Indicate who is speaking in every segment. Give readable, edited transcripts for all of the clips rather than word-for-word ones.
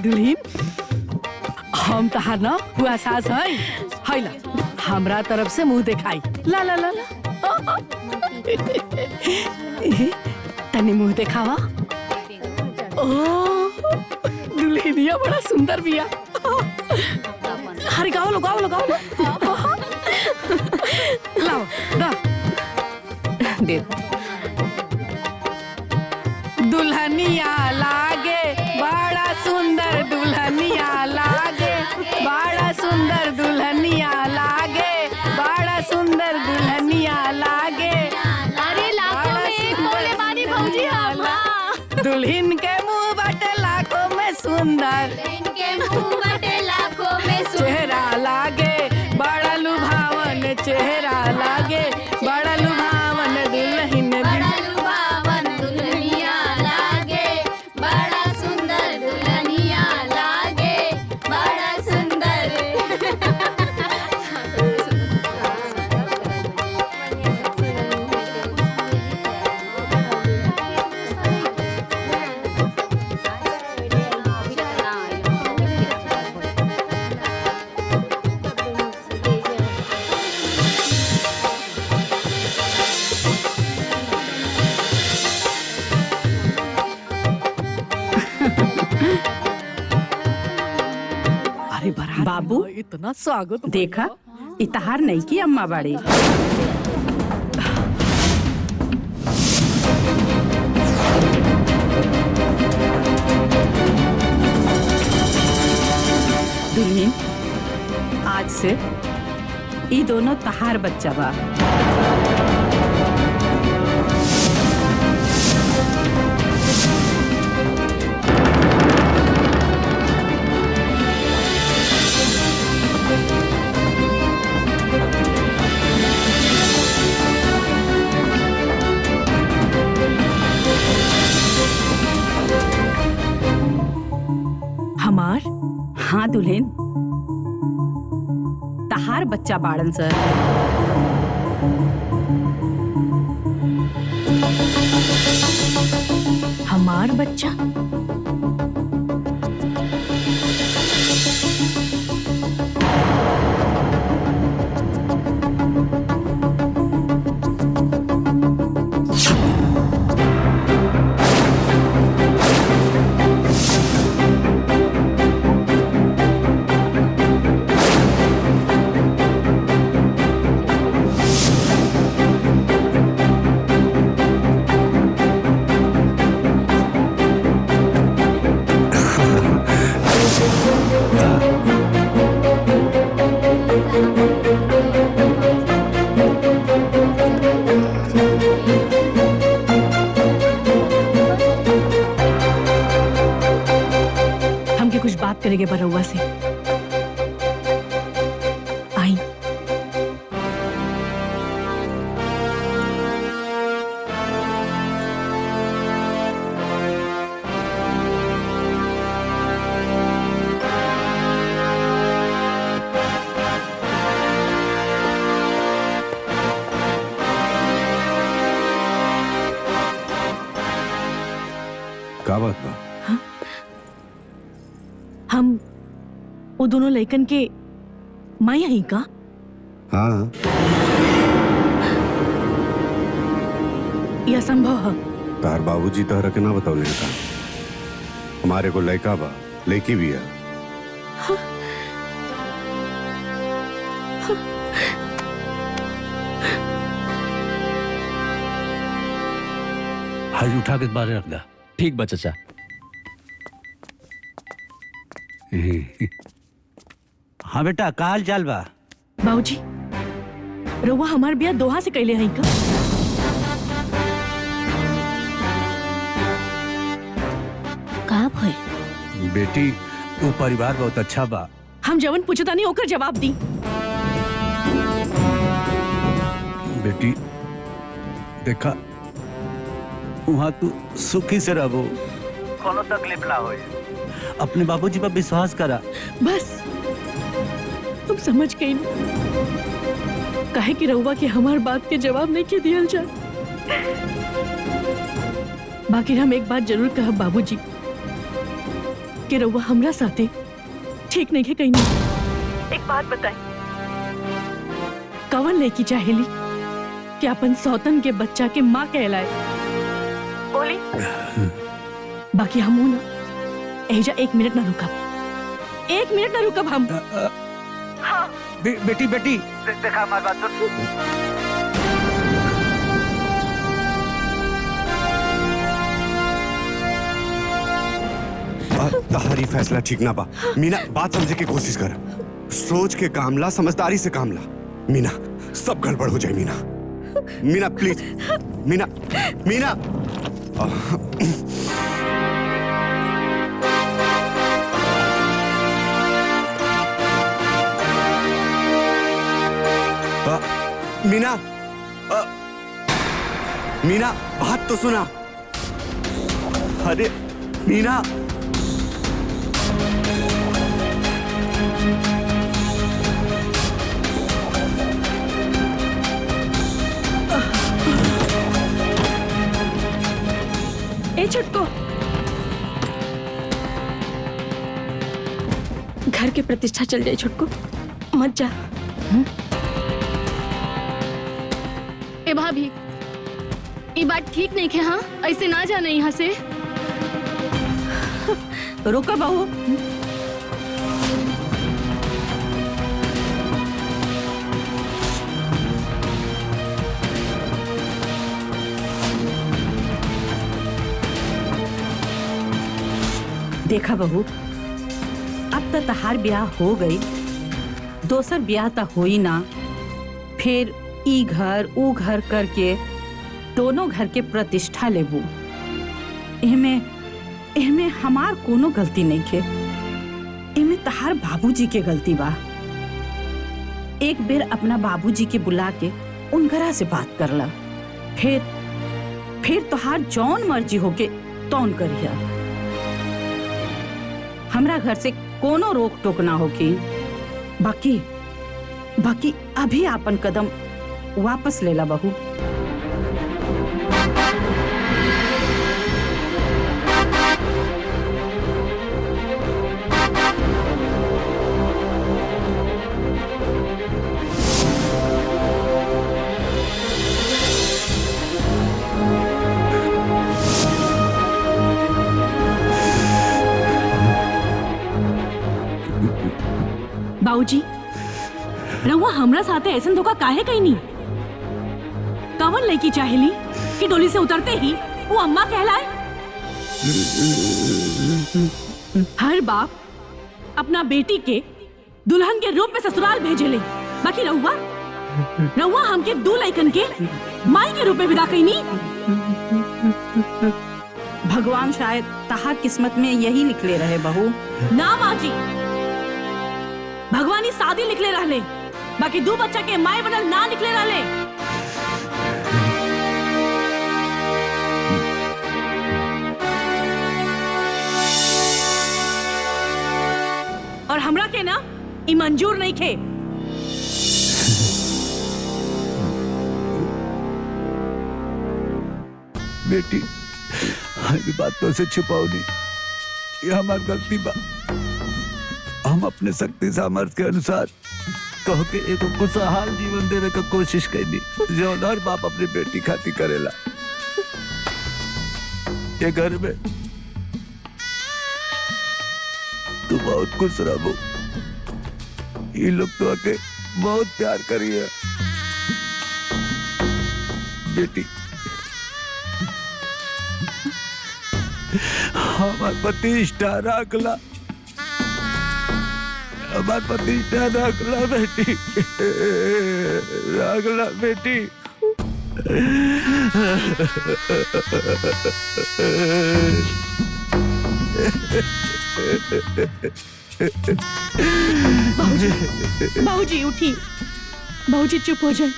Speaker 1: दुल्हीन हम तहार ना हुआ सास है ला हमरा तरफ से मुंह दिखाई ला ला ला, ला। तनी मुंह दिखावा। ओ दुल्हनिया बड़ा सुंदर बिया। अरे गाओ लो गाओ लो गाओ लो। लाओ दा दे। दुल्हनिया लागे बड़ा सुंदर, दुल्हनिया लागे बड़ा सुंदर, दुल्हनिया लागे बड़ा सुंदर, दुल्हनिया लागे।
Speaker 2: अरे लाखों में एक बोले मानी भौजी हम।
Speaker 1: दुल्हन के मुंह बटे लाखों में सुंदर,
Speaker 2: इनके मुंह बटे लाखों में
Speaker 1: चेहरा लागे बड़ा लुभावन, चेहरा लागे बड़ा लुभावन, दुल्हन
Speaker 2: बड़ा लुभावन, दुल्हनिया लागे बड़ा सुंदर, दुल्हनिया लागे बड़ा सुंदर।
Speaker 1: अरे बड़ा
Speaker 3: बाबू,
Speaker 1: इतना स्वागत
Speaker 3: देखा इतहार नहीं की अम्मा बाड़ी। दुल्हन आज से ई दोनों तहार बच्चा बा।
Speaker 1: हमार
Speaker 3: हाँ दुल्हन, तहार बच्चा बाड़न सर।
Speaker 1: हमार बच्चा हमके कुछ बात करेंगे बरौआ से। आई
Speaker 4: का बात बा?
Speaker 1: हम वो दोनों लड़कन के माया ही का?
Speaker 4: हाँ
Speaker 1: यह संभव है?
Speaker 4: तार बाबूजी तहरा के ना बताओ का हमारे को लड़का बा, लड़की भी है।
Speaker 5: हाथ उठा के बाहर रख दा।
Speaker 6: ठीक बा चाचा।
Speaker 5: हाँ बेटा, का हाल चाल बा?
Speaker 1: बाबूजी रउआ हमार बिया दोहा से कैले हई का?
Speaker 2: का भई?
Speaker 5: बेटी वो परिवार बहुत अच्छा बा।
Speaker 1: हम जवन पूछता नहीं ओकर जवाब दी।
Speaker 5: बेटी देखा वहाँ तू सुखी से रहो, कोनो तकलीफ ना होए। अपने बाबूजी पर विश्वास करा।
Speaker 1: बस तुम समझ गई ना? काहे कि रउआ के हमार बात के जवाब नहीं के दियल जाए। बाकी हम एक बात जरूर कहब बाबूजी, के रहुआ हमरा साथे ठीक नहीं है कहीं नहीं। एक बात बताई, कवन लेकी चाहेली कि अपन सौतन के बच्चा के माँ कहलाए? बोली। बाकी हम ना एजा 1 मिनट ना रुका, 1 मिनट ना रुकब हम। हाँ।
Speaker 5: बेटी देखा हमारी बात सुन।
Speaker 4: तहारी फैसला ठीक ना बा मीना, बात समझे की कोशिश कर, सोच के काम ला, समझदारी से काम ला मीना, सब गड़बड़ हो जाए मीना। मीना प्लीज, मीना मीना मीना मीना बात तो सुना। अरे मीना
Speaker 1: ए छुटको, घर के प्रतिष्ठा चल जाए छुटको, मत जा।
Speaker 2: ए भाभी, ये बात ठीक नहीं है। हाँ, ऐसे ना जाना यहाँ से।
Speaker 3: रुको बहू, देखा बहू, अब तो तहार ब्याह हो गई, दोसर ब्याह तो हो ही ना, फिर ई घर ऊ घर करके दोनों घर के प्रतिष्ठा लेबू। एहमे हमार कोनो गलती नहीं के, एहमे तहार बाबूजी के गलती बा। एक बेर अपना बाबूजी के बुला के उनकरा से बात करला, फिर तोहार जौन मर्जी होके तौन करिया। हमरा घर से कोनो रोक टोक ना होगी। बाकी अभी आपन कदम वापस लेला बहू।
Speaker 1: बाबूजी, रहुआ हमरा साथे ऐसन धोखा काहे कहीं नहीं? कवन लड़की चाहेली कि डोली से उतरते ही वो अम्मा कहलाए? हर बाप अपना बेटी के दुल्हन के रूप में ससुराल भेजेले, बाकी रहुआ हमके 2 लइकन के माई के रूप में विदा कईनी।
Speaker 3: भगवान शायद तहार किस्मत में यही लिखले रहे बहू।
Speaker 1: ना माँ जी, भगवानी शादी निकले रहले, बाकी 2 बच्चा के माए बनल ना निकले रहले। और हमरा के ना ई मंजूर नहीं खे।
Speaker 5: बेटी, हमारी बातों से छुपाओ नहीं, ये हमारी गलती बा। हम अपने शक्ति सामर्थ्य के अनुसार कहो के एक खुशहाल जीवन देने का कोशिश करनी, जो हर बाप अपनी बेटी खाती करेला। ये घर में तू बहुत खुश रहो, ये लोग तो आके बहुत प्यार करी है बेटी। हमार प्रतिष्ठा रखला, हमार प्रतिष्ठा रखला बेटी, रखला बेटी।
Speaker 1: बाबूजी उठी, बाबूजी चुप हो जाए,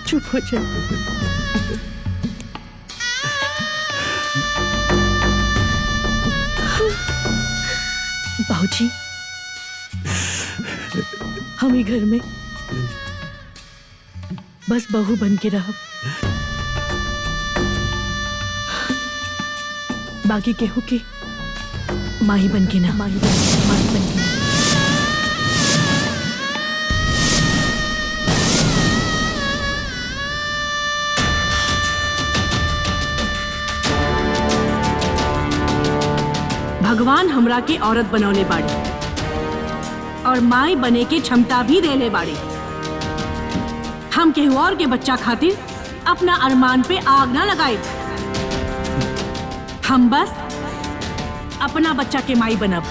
Speaker 1: चुप हो जाए। बाबूजी, हम ही घर में बस बहू बन के रह, बाकी केहू के माही बन के ना, माही बन के ना। भगवान हमरा के औरत बनौले बाड़ी और माई बने के क्षमता भी देले बाड़ी। हम केहू और के बच्चा खातिर अपना अरमान पे आग ना लगाए। हम बस अपना बच्चा के माई बनब,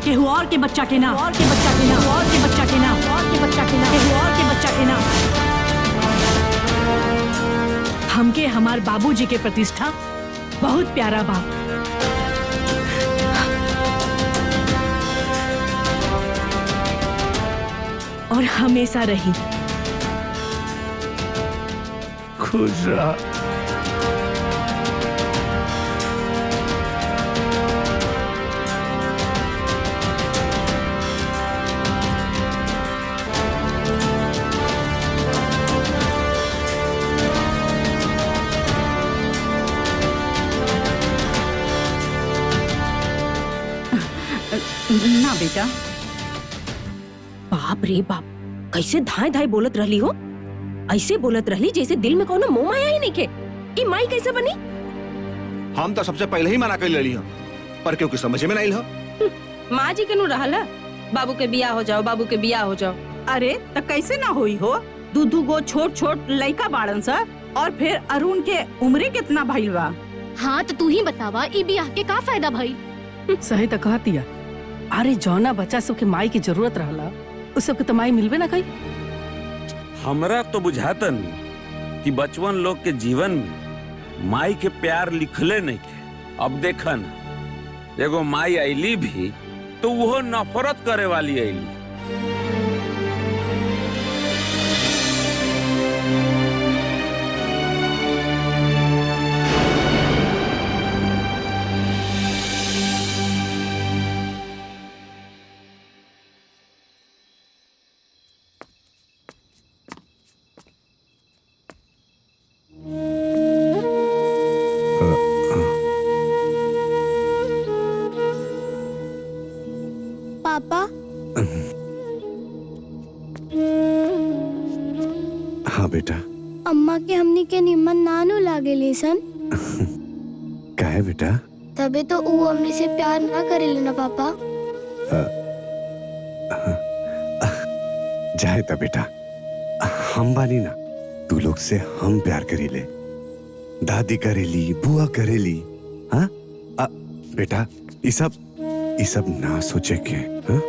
Speaker 1: केहू और के बच्चा के ना, और के बच्चा के ना, और के बच्चा के ना, और के बच्चा के ना, केहू और के बच्चा के ना। हमके हमार बाबूजी के प्रतिष्ठा बहुत प्यारा बा। और हमेशा रही।
Speaker 5: खुश रहा।
Speaker 3: ना बेटा।
Speaker 6: बाप रे बाप, कैसे धाय धाय बोलत रहली हो? ऐसे बोलत रहली जैसे दिल में कोनो मोह माया ही नहीं के। ई माई कैसे बनी?
Speaker 7: हम तो सबसे पहले ही मना कर लेली हम, पर क्योंकि समझ में नहीं आइल।
Speaker 6: माँ जी के नु रहला बाबू के बियाह हो जाओ, बाबू के बियाह हो जाओ।
Speaker 3: अरे तो कैसे ना हुई हो? दू गो छोट छोट लड़का बाड़न सा, और फिर अरुण के उम्र कितना भइल बा?
Speaker 2: हाँ तो तू ही बतावा, ई बियाह के का फायदा भाई?
Speaker 8: सही तो कहतिया। अरे जौना बच्चा सबके माई की जरूरत रहला उस सबके तो माई मिलबे ना कई।
Speaker 9: हमरा तो बुझातन कि बचपन लोग के जीवन में माई के प्यार लिखले नहीं के। अब देखा ना, एगो माई आईली भी तो वो नफरत करे वाली आईली।
Speaker 10: पापा,
Speaker 4: हाँ बेटा।
Speaker 10: अम्मा के हमनी के निमन नानू लागे लेसन।
Speaker 4: क्या है बेटा?
Speaker 10: तबे तो वो हमने से प्यार ना करे लेना पापा।
Speaker 4: जाए ता बेटा, हम बानी ना, तू लोग से हम प्यार करीले, दादी करेली, बुआ करेली। हाँ बेटा, ये सब ना सोचे के। हाँ?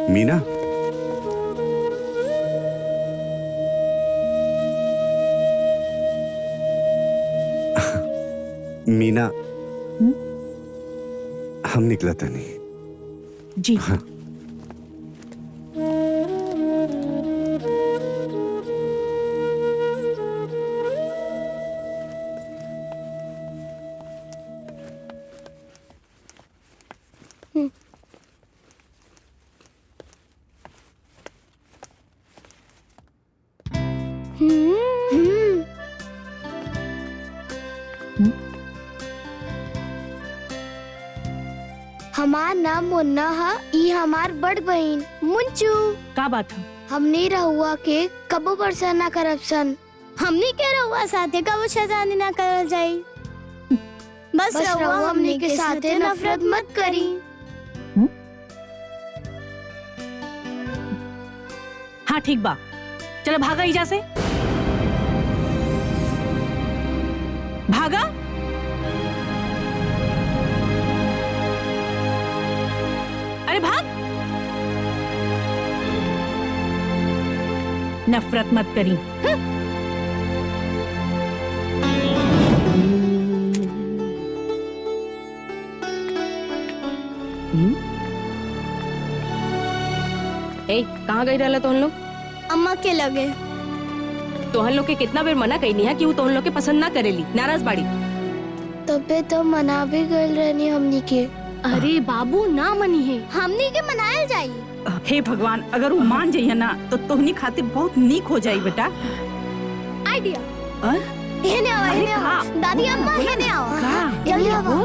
Speaker 4: मीना, मीना, हम निकला था नहीं।
Speaker 1: जी
Speaker 4: हाँ।
Speaker 10: हमार नाम मुन्ना है, ई हमार बड़ बहन मुंचू।
Speaker 1: का बात है?
Speaker 10: हमने रहुआ के कबो परेशान ना करब सन। हमने के रहुआ साथे कबो शैतानी ना करल जाई। बस रहुआ हमने के साथे नफरत मत करी।
Speaker 1: हाँ ठीक बा, चलो भागा इजा से, भागा। अरे भाग। नफरत मत करी।
Speaker 6: ए कहाँ गई रहला तोहन लोग?
Speaker 10: अम्मा के लगे।
Speaker 6: तोहन लोग के कितना बेर मना कईनी है कि वो तोहन लोग के पसंद ना करेली, नाराज बाड़ी।
Speaker 10: तबे तो मना भी गइल रहनी हमनी के।
Speaker 2: अरे बाबू ना मनी है।
Speaker 10: हमनी के मनायल जाई।
Speaker 3: हे भगवान, अगर वो मान जाइए ना तो तोहनी खातिर बहुत नीक हो जाई बेटा।
Speaker 10: आइडिया।
Speaker 3: हाँ?
Speaker 10: हेने आओ, हेने आओ। दादी अम्मा हेने आओ। जल्दी आओ।